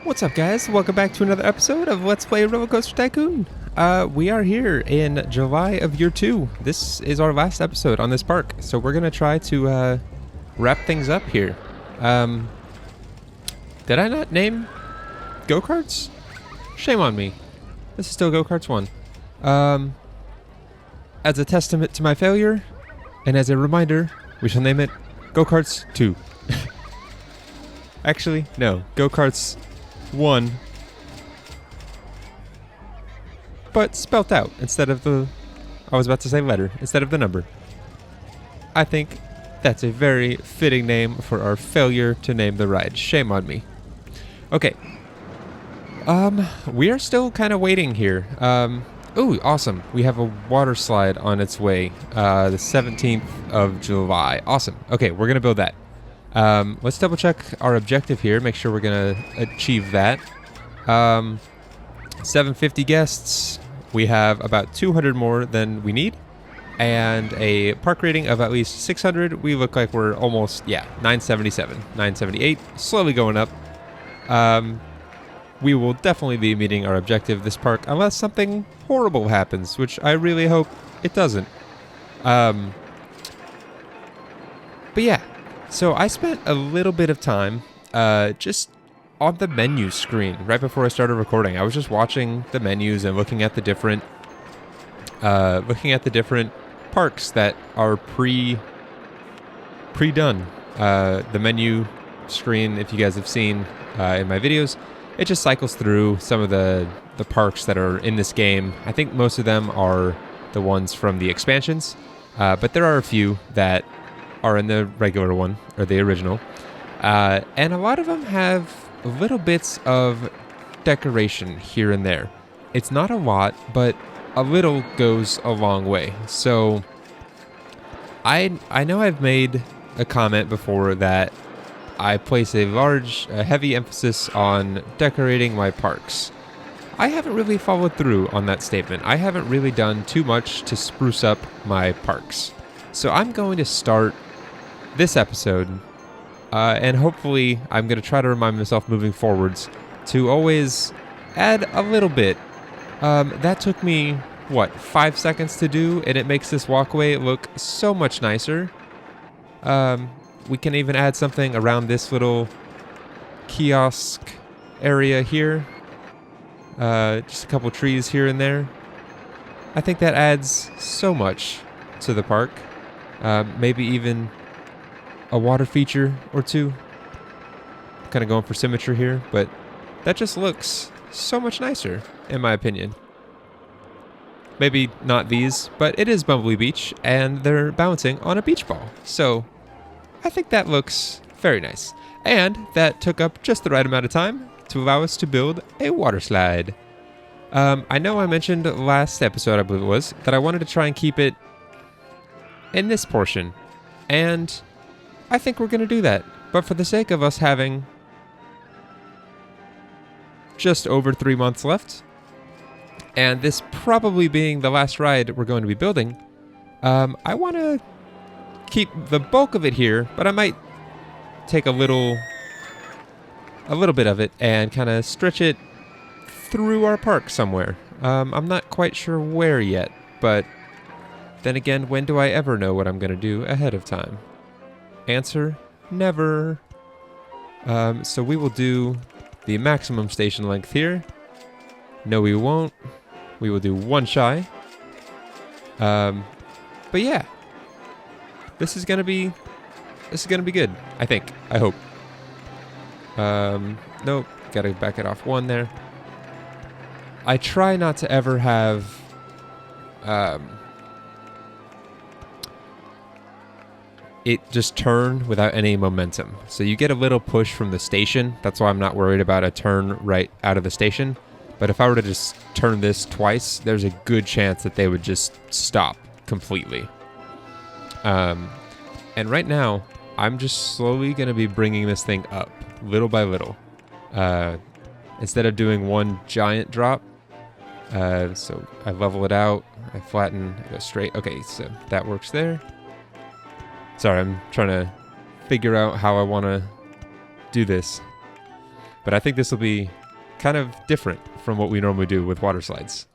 What's up, guys? Welcome back to another episode of Let's Play RollerCoaster Tycoon. We are here in July of year 2. This is our last episode on this park, so we're gonna try to wrap things up here. Did I not name go-karts? Shame on me. This is still Go-Karts 1. As a testament to my failure, and as a reminder, we shall name it Go-Karts 2. Actually, no, Go-Karts 1, but spelt out instead of the, I was about to say letter, instead of the number. I think that's a very fitting name for our failure to name the ride. Shame on me. Okay. We are still kind of waiting here. Ooh, awesome. We have a water slide on its way, the 17th of July. Awesome. Okay, we're going to build that. Let's double check our objective here, make sure we're going to achieve that. 750 guests. We have about 200 more than we need. And a park rating of at least 600. We look like we're almost, 977, 978. Slowly going up. We will definitely be meeting our objective this park unless something horrible happens, which I really hope it doesn't. But yeah. So I spent a little bit of time just on the menu screen right before I started recording. I was just watching the menus and looking at the different parks that are pre-done. The menu screen, if you guys have seen in my videos, it just cycles through some of the parks that are in this game. I think most of them are the ones from the expansions, but there are a few that are in the regular one, or the original. And a lot of them have little bits of decoration here and there. It's not a lot, but a little goes a long way. So I know I've made a comment before that I place a heavy emphasis on decorating my parks. I haven't really followed through on that statement. I haven't really done too much to spruce up my parks. So I'm going to start this episode, and hopefully I'm going to try to remind myself moving forwards to always add a little bit. That took me, 5 seconds to do, and it makes this walkway look so much nicer. We can even add something around this little kiosk area here. Just a couple trees here and there. I think that adds so much to the park. Maybe even a water feature or two. Kind of going for symmetry here, but that just looks so much nicer, in my opinion. Maybe not these, but it is Bumbly Beach, and they're bouncing on a beach ball. So I think that looks very nice. And that took up just the right amount of time to allow us to build a water slide. I know I mentioned last episode, I believe it was, that I wanted to try and keep it in this portion. And I think we're going to do that. But for the sake of us having just over 3 months left, and this probably being the last ride we're going to be building, I want to keep the bulk of it here, but I might take a little bit of it and kind of stretch it through our park somewhere. I'm not quite sure where yet, but then again, when do I ever know what I'm going to do ahead of time? Answer, never. So we will do the maximum station length here. No, we won't. We will do one shy. But yeah, this is gonna be good. I think. I hope. Nope. Gotta back it off one there. I try not to ever have it just turn without any momentum. So you get a little push from the station. That's why I'm not worried about a turn right out of the station. But if I were to just turn this twice, there's a good chance that they would just stop completely. And right now, I'm just slowly going to be bringing this thing up, little by little. Instead of doing one giant drop. So I level it out, I flatten, I go straight. Okay, so that works there. Sorry, I'm trying to figure out how I want to do this. But I think this will be kind of different from what we normally do with water slides.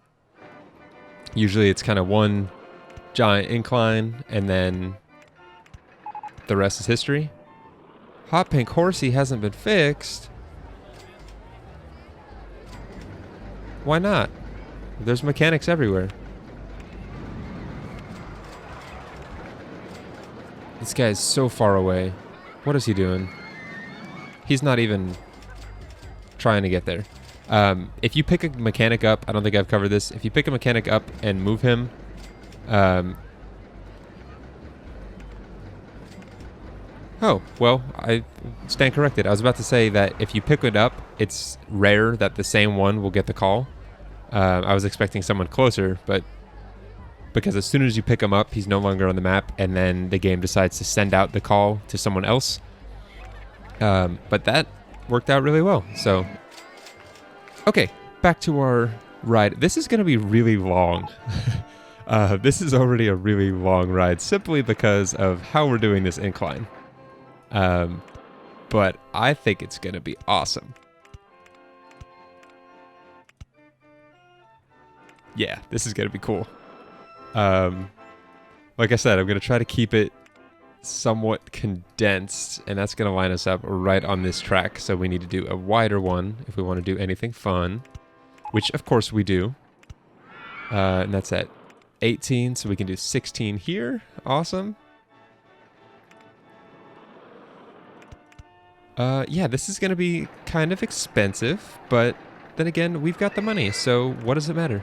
Usually it's kind of one giant incline and then the rest is history. Hot Pink Horsey hasn't been fixed. Why not? There's mechanics everywhere. This guy is so far away. What is he doing? He's not even trying to get there. If you pick a mechanic up, I don't think I've covered this. If you pick a mechanic up and move him, oh, well, I stand corrected. I was about to say that if you pick it up, it's rare that the same one will get the call. I was expecting someone closer, but because as soon as you pick him up, he's no longer on the map, and then the game decides to send out the call to someone else. But that worked out really well. So, okay, back to our ride. This is going to be really long. This is already a really long ride simply because of how we're doing this incline. But I think it's going to be awesome. Yeah, this is going to be cool. Like I said, I'm going to try to keep it somewhat condensed, and that's going to line us up right on this track. So we need to do a wider one if we want to do anything fun, which of course we do. And that's at 18, so we can do 16 here. Awesome. Yeah, this is going to be kind of expensive, but then again, we've got the money, so what does it matter?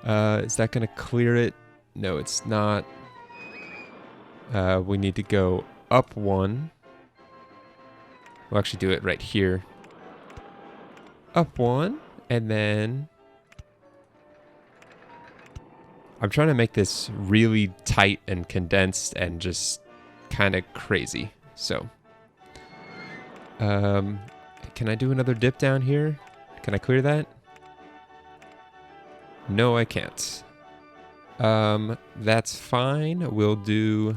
Is that going to clear it? No, it's not. We need to go up one. We'll actually do it right here. Up one, and then I'm trying to make this really tight and condensed and just kind of crazy. So, can I do another dip down here? Can I clear that? No, I can't. That's fine. We'll do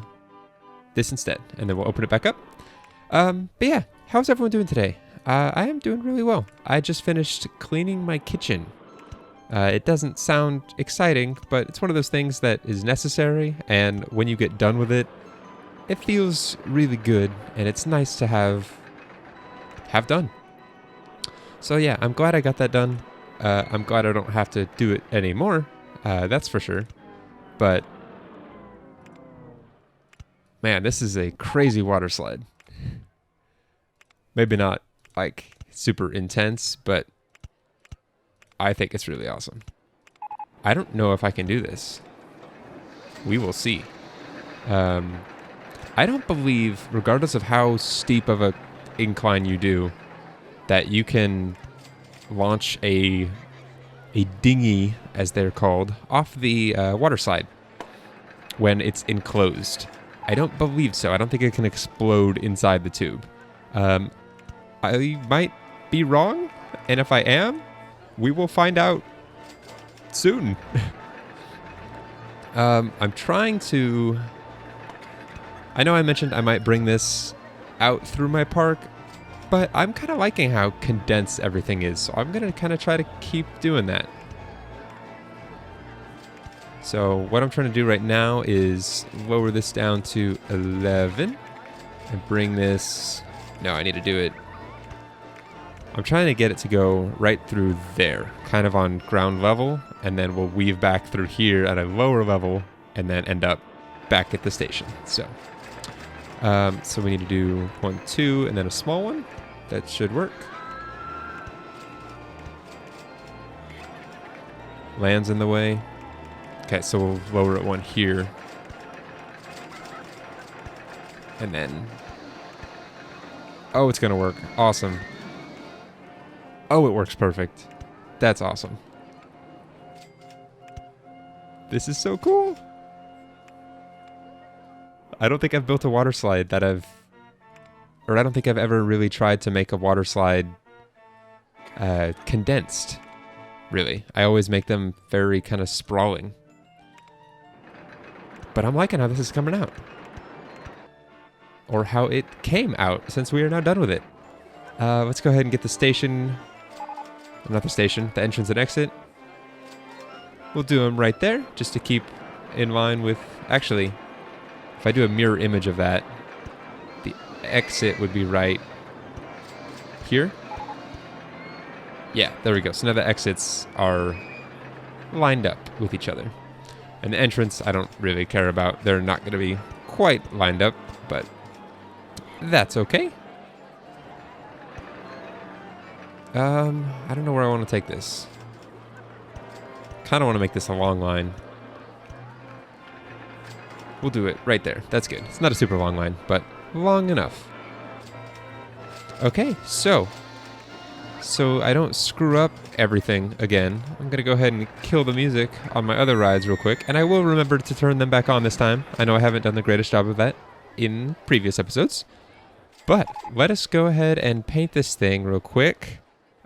this instead, and then we'll open it back up. But yeah, how's everyone doing today? I am doing really well. I just finished cleaning my kitchen. It doesn't sound exciting, but it's one of those things that is necessary, and when you get done with it, it feels really good, and it's nice to have done. So yeah, I'm glad I got that done. I'm glad I don't have to do it anymore. That's for sure. But man, this is a crazy water slide. Maybe not like super intense, but I think it's really awesome. I don't know if I can do this. We will see. I don't believe, regardless of how steep of a incline you do, that you can launch a dinghy, as they're called, off the water slide when it's enclosed. I don't believe so. I don't think it can explode inside the tube. I might be wrong, and if I am, we will find out soon. I'm trying to... I know I mentioned I might bring this out through my park, but I'm kind of liking how condensed everything is, so I'm going to kind of try to keep doing that. So what I'm trying to do right now is lower this down to 11 and bring this... No, I need to do it... I'm trying to get it to go right through there, kind of on ground level, and then we'll weave back through here at a lower level and then end up back at the station. So we need to do 1, 2, and then a small one. That should work. Land's in the way. Okay, so we'll lower it 1 here. And then... Oh, it's gonna work. Awesome. Oh, it works perfect. That's awesome. This is so cool. I don't think I've built a water slide that I don't think I've ever really tried to make a water slide condensed, really. I always make them very kind of sprawling. But I'm liking how this is coming out. Or how it came out, since we are now done with it. Let's go ahead and get the station. Not the station, the entrance and exit. We'll do them right there, just to keep in line with... Actually, if I do a mirror image of that, the exit would be right here. Yeah, there we go. So now the exits are lined up with each other. And the entrance, I don't really care about. They're not going to be quite lined up, but that's okay. I don't know where I want to take this. Kind of want to make this a long line. We'll do it right there. That's good. It's not a super long line, but long enough. Okay, so I don't screw up everything again, I'm going to go ahead and kill the music on my other rides real quick, and I will remember to turn them back on this time. I know I haven't done the greatest job of that in previous episodes, but let us go ahead and paint this thing real quick.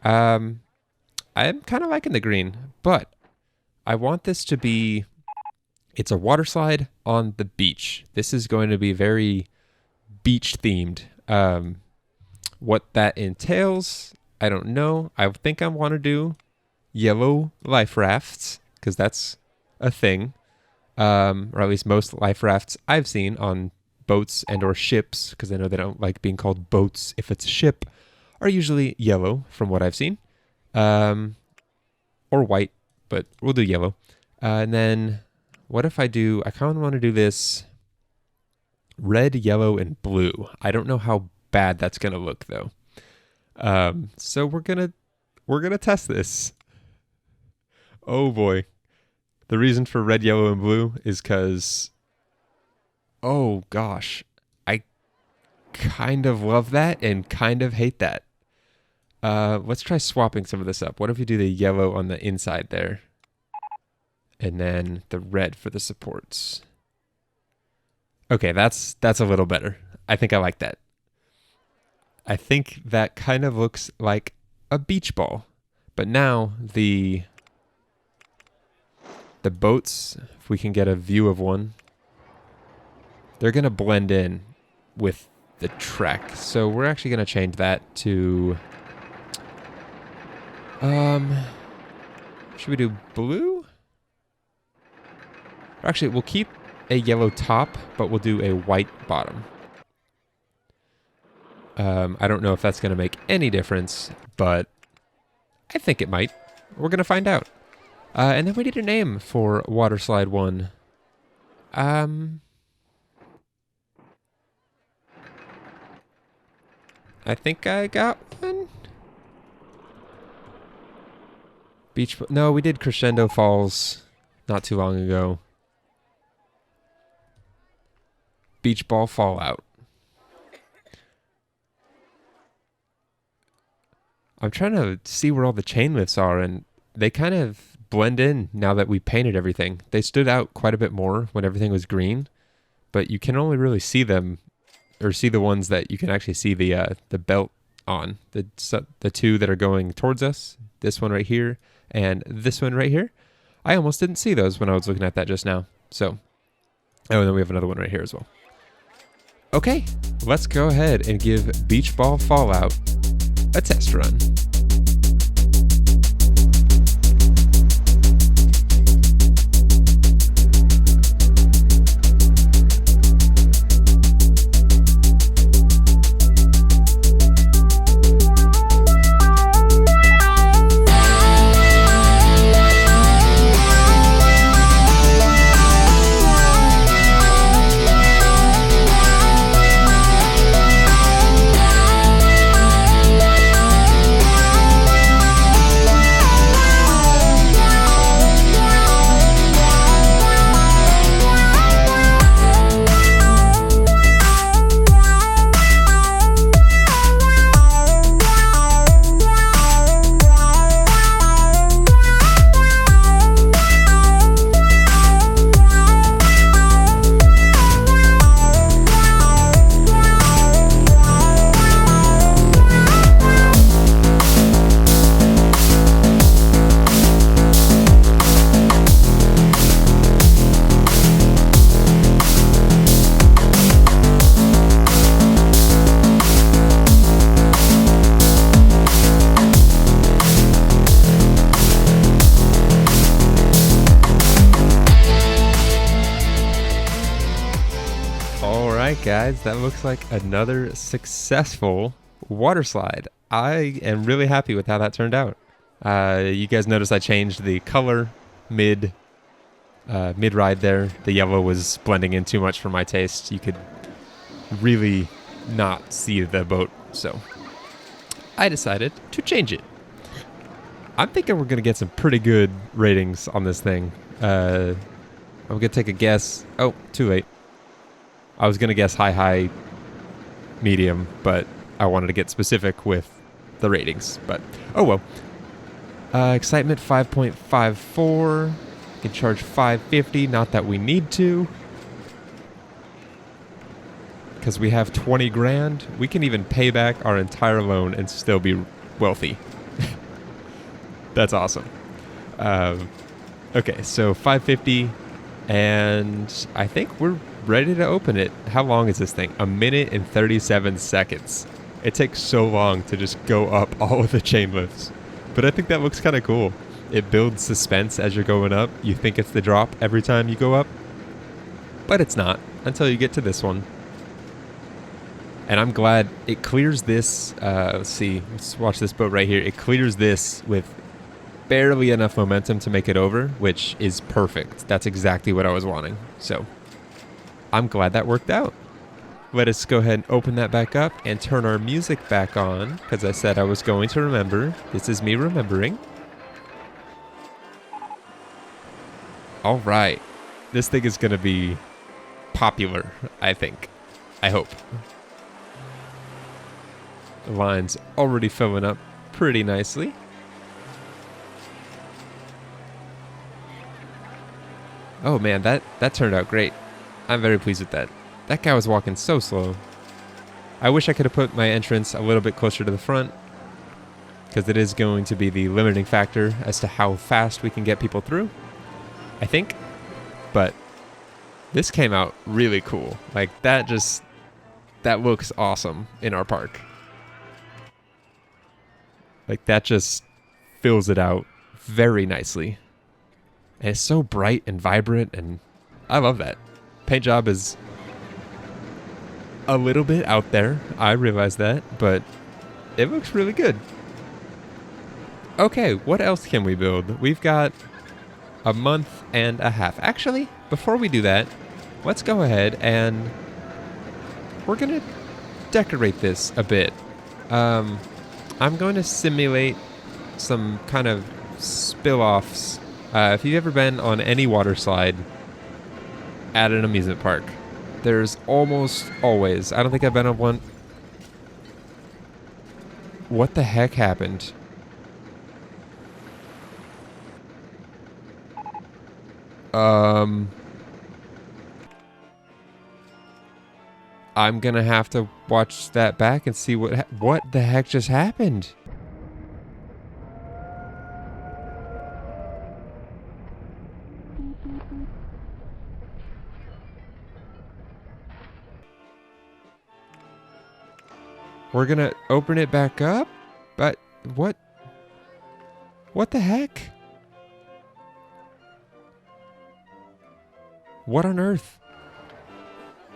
I'm kind of liking the green, but I want this to be... It's a water slide on the beach. This is going to be very beach themed. What that entails, I don't know. I think I want to do yellow life rafts, because that's a thing. Or at least most life rafts I've seen on boats and or ships, because I know they don't like being called boats if it's a ship, are usually yellow from what I've seen. Or white, but we'll do yellow. And then what if I kind of want to do this red, yellow, and blue. I don't know how bad that's going to look though. So we're going to test this. Oh boy. The reason for red, yellow, and blue is because, oh gosh, I kind of love that and kind of hate that. Let's try swapping some of this up. What if we do the yellow on the inside there? And then the red for the supports. Okay, that's a little better. I think I like that. I think that kind of looks like a beach ball. But now the boats, if we can get a view of one, they're going to blend in with the track. So we're actually going to change that to... should we do blue? Actually, we'll keep a yellow top, but we'll do a white bottom. I don't know if that's going to make any difference, but I think it might. We're going to find out. And then we need a name for Water Slide 1. I think I got one. No, we did Crescendo Falls not too long ago. Beachball Fallout. I'm trying to see where all the chain lifts are, and they kind of blend in now that we painted everything. They stood out quite a bit more when everything was green, but you can only really see them, or see the ones that you can actually see the belt on. The two that are going towards us, this one right here, and this one right here. I almost didn't see those when I was looking at that just now. So, oh, and then we have another one right here as well. Okay, let's go ahead and give Beachball Fallout a test run. guys, that looks like another successful water slide. I am really happy with how that turned out. You guys notice I changed the color mid-ride there. The yellow was blending in too much for my taste. You could really not see the boat, so I decided to change it. I'm thinking we're going to get some pretty good ratings on this thing. I'm going to take a guess. Oh, too late. I was going to guess high, medium, but I wanted to get specific with the ratings. But, oh well. Excitement 5.54. Can charge $5.50. Not that we need to, because we have 20 grand. We can even pay back our entire loan and still be wealthy. That's awesome. Okay, so $5.50, and I think we're ready to open it. How long is this thing? 1 minute and 37 seconds. It takes so long to just go up all of the chain lifts. But I think that looks kind of cool. It builds suspense as you're going up. You think it's the drop every time you go up, but it's not until you get to this one. And I'm glad it clears this. Let's see. Let's watch this boat right here. It clears this with barely enough momentum to make it over, which is perfect. That's exactly what I was wanting. So I'm glad that worked out. Let us go ahead and open that back up and turn our music back on, because I said I was going to remember. This is me remembering. All right. This thing is going to be popular, I think. I hope. The line's already filling up pretty nicely. Oh man, that turned out great. I'm very pleased with that. That guy was walking so slow. I wish I could have put my entrance a little bit closer to the front, because it is going to be the limiting factor as to how fast we can get people through, I think. But this came out really cool. Like, that looks awesome in our park. Like, that just fills it out very nicely. And it's so bright and vibrant, and I love that. Paint job is a little bit out there. I realize that, but it looks really good. Okay, what else can we build? We've got a month and a half. Actually, before we do that, let's go ahead and we're going to decorate this a bit. I'm going to simulate some kind of spill-offs. If you've ever been on any water slide at an amusement park, there's almost always... I don't think I've been on one... What the heck happened? I'm gonna have to watch that back and see what the heck just happened. We're gonna open it back up? But what? What the heck? What on earth?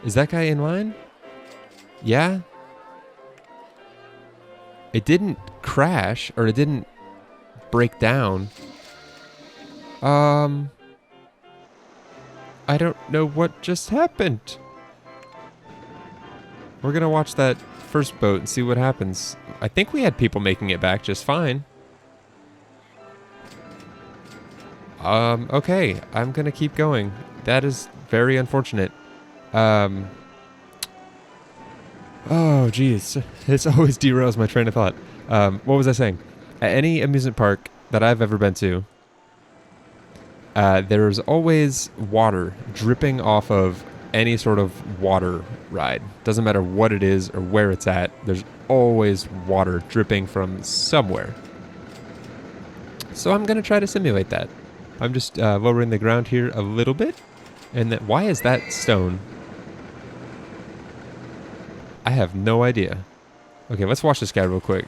Is that guy in line? Yeah? It didn't crash, or it didn't break down. I don't know what just happened. We're gonna watch that first boat and see what happens. I think we had people making it back just fine. Okay, I'm gonna keep going. That is very unfortunate. Oh, geez. This always derails my train of thought. What was I saying? At any amusement park that I've ever been to, there's always water dripping off of any sort of water ride. Doesn't matter what it is or where it's at, there's always water dripping from somewhere. So I'm going to try to simulate that. I'm just lowering the ground here a little bit. And then, why is that stone? I have no idea. Okay, let's watch this guy real quick.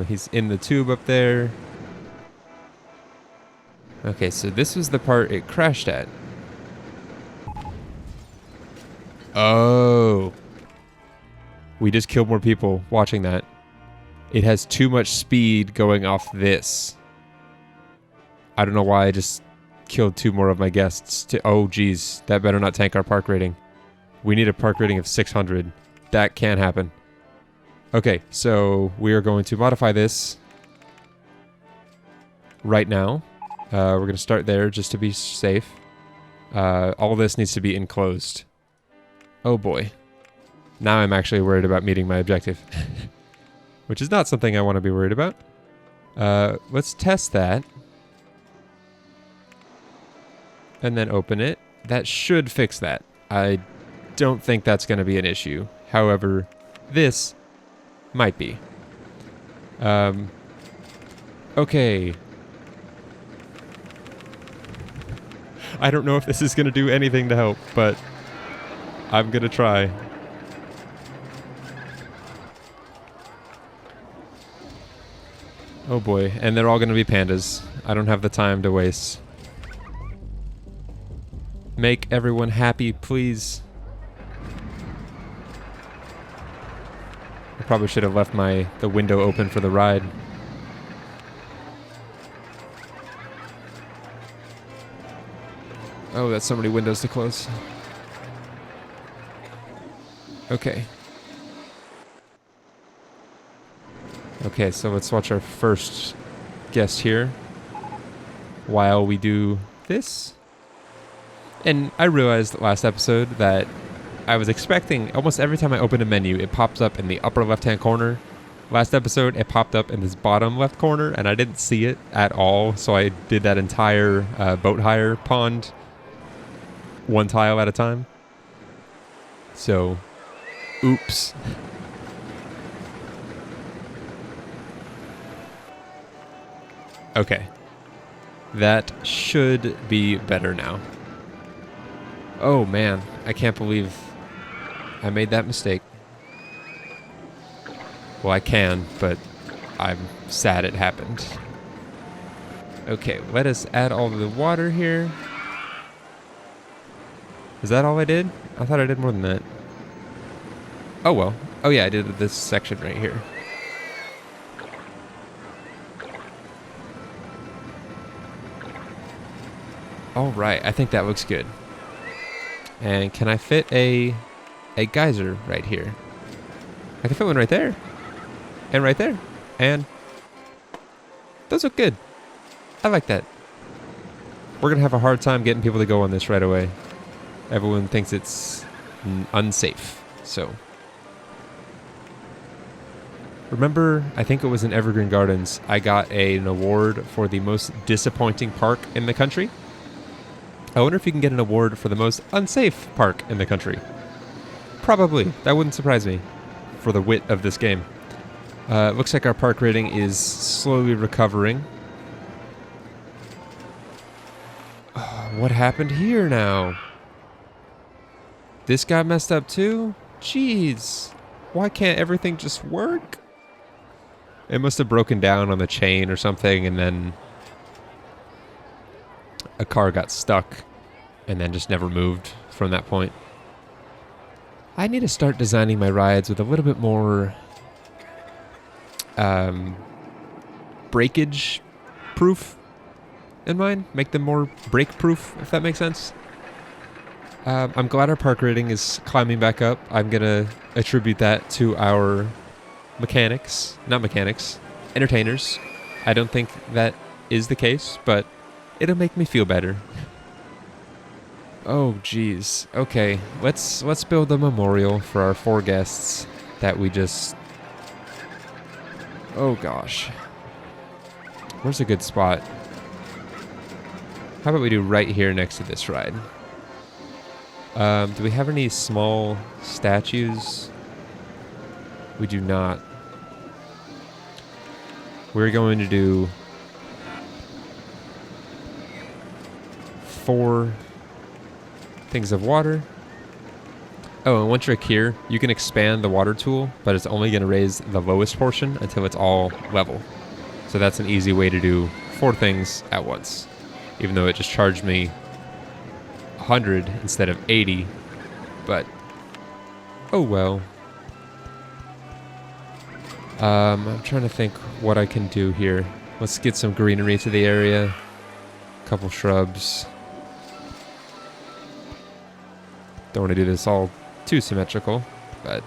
He's in the tube up there. Okay, so this was the part it crashed at. Oh. We just killed more people watching that. It has too much speed going off this. I don't know why I just killed 2 more of my guests. Oh, geez. That better not tank our park rating. We need a park rating of 600. That can't happen. Okay, so we are going to modify this right now. We're going to start there just to be safe. All this needs to be enclosed. Oh boy. Now I'm actually worried about meeting my objective. Which is not something I want to be worried about. Let's test that. And then open it. That should fix that. I don't think that's going to be an issue. However, this might be. Okay. I don't know if this is going to do anything to help, but I'm going to try. Oh boy, and they're all going to be pandas. I don't have the time to waste. Make everyone happy, please. I probably should have left the window open for the ride. Oh, that's so many windows to close. Okay. Okay, so let's watch our first guest here while we do this. And I realized last episode that I was expecting almost every time I open a menu, it pops up in the upper left-hand corner. Last episode, it popped up in this bottom left corner, and I didn't see it at all, so I did that entire boat hire pond one tile at a time. So, oops. Okay. That should be better now. Oh man, I can't believe I made that mistake. Well, I can, but I'm sad it happened. Okay, let us add all the water here. Is that all I did? I thought I did more than that. Oh well. Oh yeah, I did this section right here. Alright, I think that looks good. And can I fit a geyser right here? I can fit one right there. And right there. And those look good. I like that. We're going to have a hard time getting people to go on this right away. Everyone thinks it's unsafe. So. Remember, I think it was in Evergreen Gardens, I got an award for the most disappointing park in the country. I wonder if you can get an award for the most unsafe park in the country. Probably. That wouldn't surprise me for the wit of this game. Looks like our park rating is slowly recovering. What happened here now? This got messed up too? Jeez. Why can't everything just work? It must have broken down on the chain or something, and then a car got stuck and then just never moved from that point. I need to start designing my rides with a little bit more breakage proof in mind. Make them more break proof, if that makes sense. I'm glad our park rating is climbing back up. I'm going to attribute that to our entertainers. I don't think that is the case, but it'll make me feel better. Oh, geez. Okay, let's build a memorial for our 4 guests that we just... Oh, gosh. Where's a good spot? How about we do right here next to this ride? Do we have any small statues? We do not. We're going to do 4 things of water. Oh, and one trick here, you can expand the water tool, but it's only going to raise the lowest portion until it's all level. So that's an easy way to do 4 things at once. Even though it just charged me 100 instead of 80, but Oh well. I'm trying to think what I can do here. Let's get some greenery to the area. A couple shrubs. Don't want to do this all too symmetrical, but...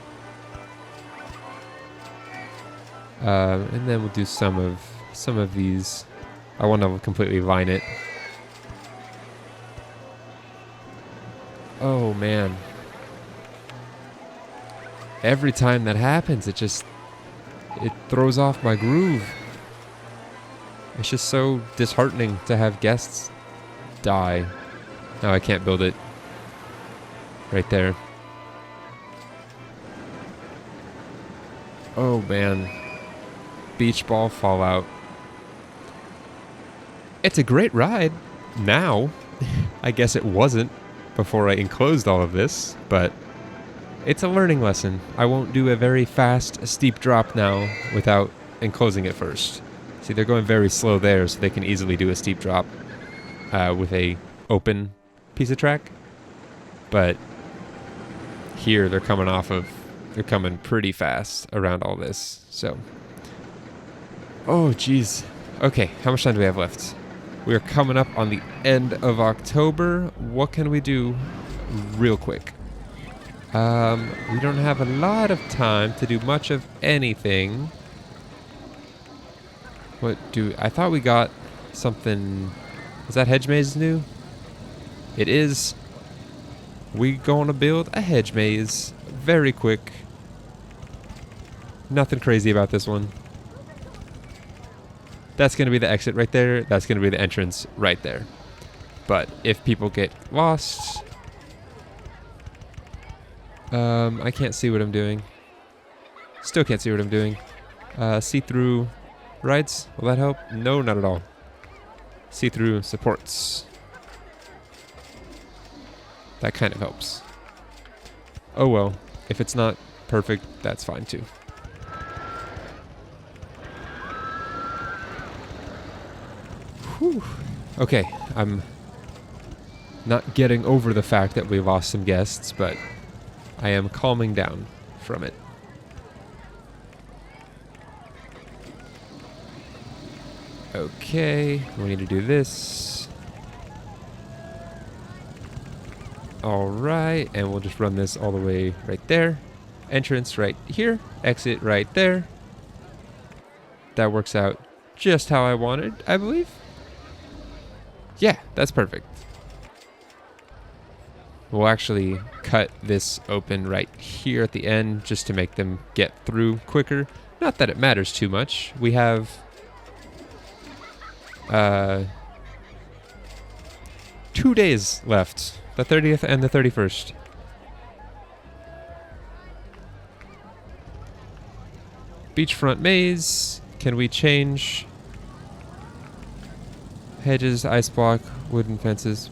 and then we'll do some of these. I want to completely vine it. Oh man. Every time that happens, it throws off my groove. It's just so disheartening to have guests die. Now I can't build it. Right there. Oh man. Beachball Fallout. It's a great ride. Now. I guess it wasn't before I enclosed all of this, but it's a learning lesson. I won't do a very fast, steep drop now without enclosing it first. See, they're going very slow there, so they can easily do a steep drop with a open piece of track. But here, they're coming pretty fast around all this, so. Oh, geez. Okay, how much time do we have left? We are coming up on the end of October. What can we do real quick? We don't have a lot of time to do much of anything. I thought we got something. Is that hedge maze new? It is. We gonna build a hedge maze very quick. Nothing crazy about this one. That's gonna be the exit right there. That's gonna be the entrance right there. But if people get lost, I can't see what I'm doing. Still can't see what I'm doing. See-through rides, will that help? No, not at all. See-through supports. That kind of helps. Oh well, if it's not perfect, that's fine too. Whew. Okay, I'm not getting over the fact that we lost some guests, but I am calming down from it. Okay, we need to do this. Alright, and we'll just run this all the way right there. Entrance right here, exit right there. That works out just how I wanted, I believe. Yeah, that's perfect. We'll actually cut this open right here at the end just to make them get through quicker. Not that it matters too much. We have 2 days left. The 30th and the 31st. Beachfront maze. Can we change hedges, ice block, wooden fences?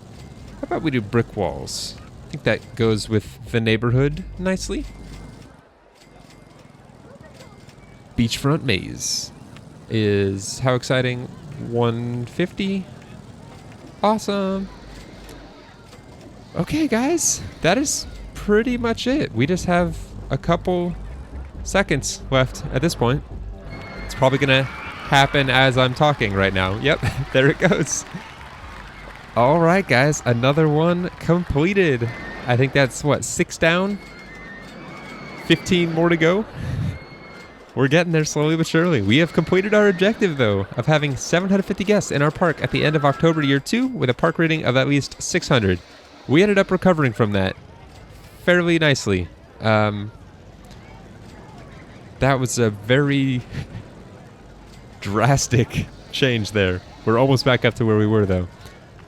How about we do brick walls? I think that goes with the neighborhood nicely. Beachfront maze is how exciting? 150? Awesome. Okay, guys, that is pretty much it. We just have a couple seconds left at this point. It's probably gonna happen as I'm talking right now. Yep, there it goes. All right, guys, another one completed. I think that's what, 6 down? 15 more to go. We're getting there slowly but surely. We have completed our objective, though, of having 750 guests in our park at the end of October year 2 with a park rating of at least 600. We ended up recovering from that fairly nicely. That was a very drastic change there. We're almost back up to where we were, though.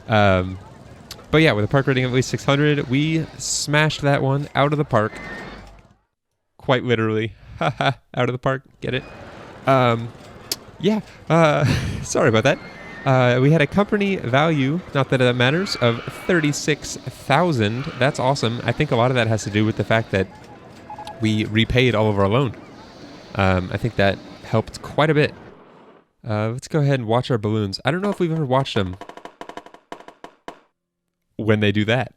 But yeah, with a park rating of at least 600, we smashed that one out of the park. Quite literally. Haha, out of the park. Get it? Yeah. Sorry about that. We had a company value, not that that matters, of 36,000. That's awesome. I think a lot of that has to do with the fact that we repaid all of our loan. I think that helped quite a bit. Let's go ahead and watch our balloons. I don't know if we've ever watched them when they do that.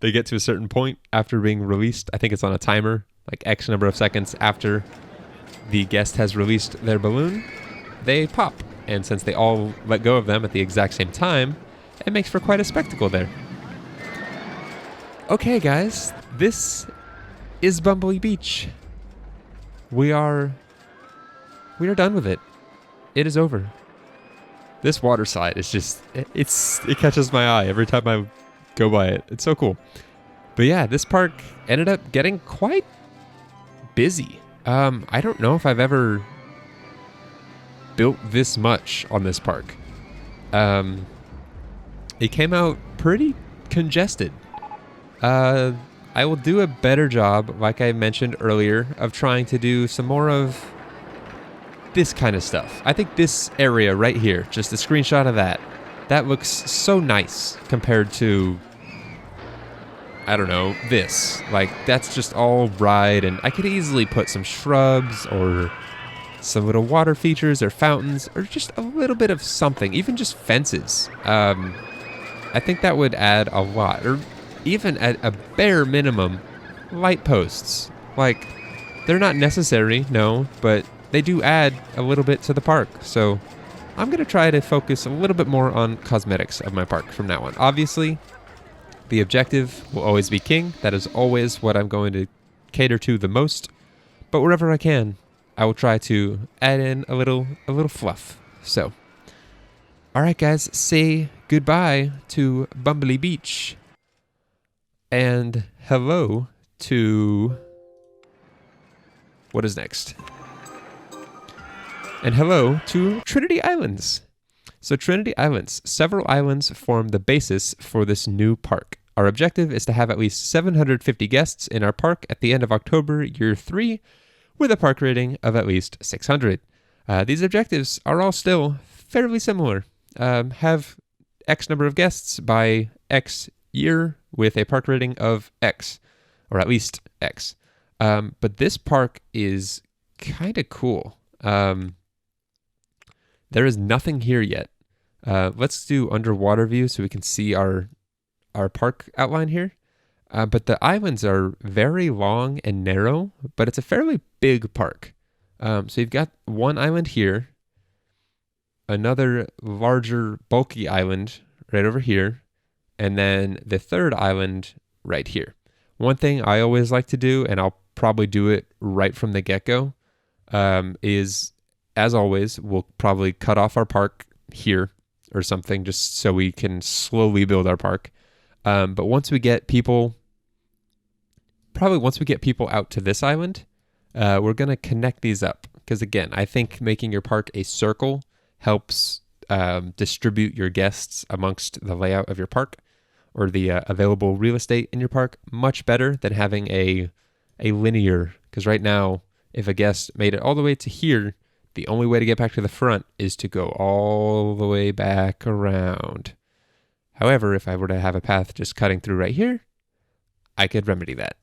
they get to a certain point after being released. I think it's on a timer, like X number of seconds after the guest has released their balloon, they pop. And since they all let go of them at the exact same time, it makes for quite a spectacle there. Okay, guys, this is Bumbly Beach. We are done with it. It is over. This water slide is just, it catches my eye every time I go by it. It's so cool. But yeah, this park ended up getting quite busy. I don't know if I've ever built this much on this park. It came out pretty congested. I will do a better job, like I mentioned earlier, of trying to do some more of this kind of stuff. I think this area right here, just a screenshot of that looks so nice compared to, I don't know, this. Like, that's just all ride, and I could easily put some shrubs or some little water features or fountains or just a little bit of something, even just fences. I think that would add a lot, or even at a bare minimum, light posts. Like, they're not necessary, no, but they do add a little bit to the park. So I'm going to try to focus a little bit more on cosmetics of my park from now on. Obviously, the objective will always be king. That is always what I'm going to cater to the most. But wherever I can, I will try to add in a little fluff. So, all right, guys, say goodbye to Bumbly Beach. And hello to... what is next? And hello to Trinity Islands. So Trinity Islands, several islands form the basis for this new park. Our objective is to have at least 750 guests in our park at the end of October, year 3, with a park rating of at least 600. These objectives are all still fairly similar. Have X number of guests by X year with a park rating of X, or at least X. But this park is kind of cool. There is nothing here yet. Let's do underwater view so we can see our park outline here. But the islands are very long and narrow, but it's a fairly big park. So you've got one island here, another larger bulky island right over here, and then the third island right here. One thing I always like to do, and I'll probably do it right from the get-go, is, as always, we'll probably cut off our park here or something just so we can slowly build our park. But once we get people out to this island, we're going to connect these up. Because again, I think making your park a circle helps distribute your guests amongst the layout of your park or the available real estate in your park much better than having a linear. Because right now, if a guest made it all the way to here, the only way to get back to the front is to go all the way back around. However, if I were to have a path just cutting through right here, I could remedy that.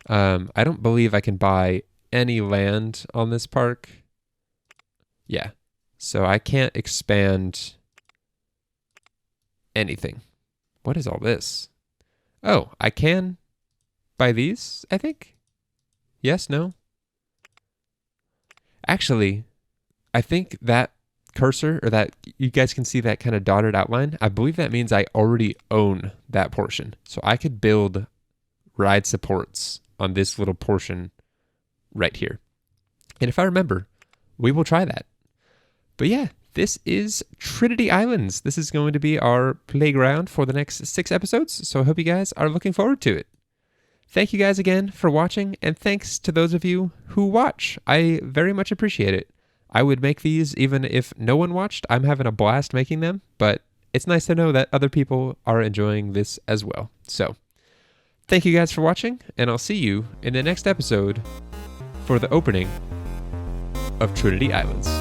I don't believe I can buy any land on this park. Yeah. So I can't expand anything. What is all this? Oh, I can buy these, I think? Yes, no? Actually, I think that cursor, or that you guys can see that kind of dotted outline, I believe that means I already own that portion. So I could build ride supports on this little portion right here. And if I remember, we will try that. But yeah, this is Trinity Islands. This is going to be our playground for the next 6 episodes. So I hope you guys are looking forward to it. Thank you guys again for watching, and thanks to those of you who watch. I very much appreciate it. I would make these even if no one watched. I'm having a blast making them, but it's nice to know that other people are enjoying this as well. So, thank you guys for watching, and I'll see you in the next episode for the opening of Trinity Islands.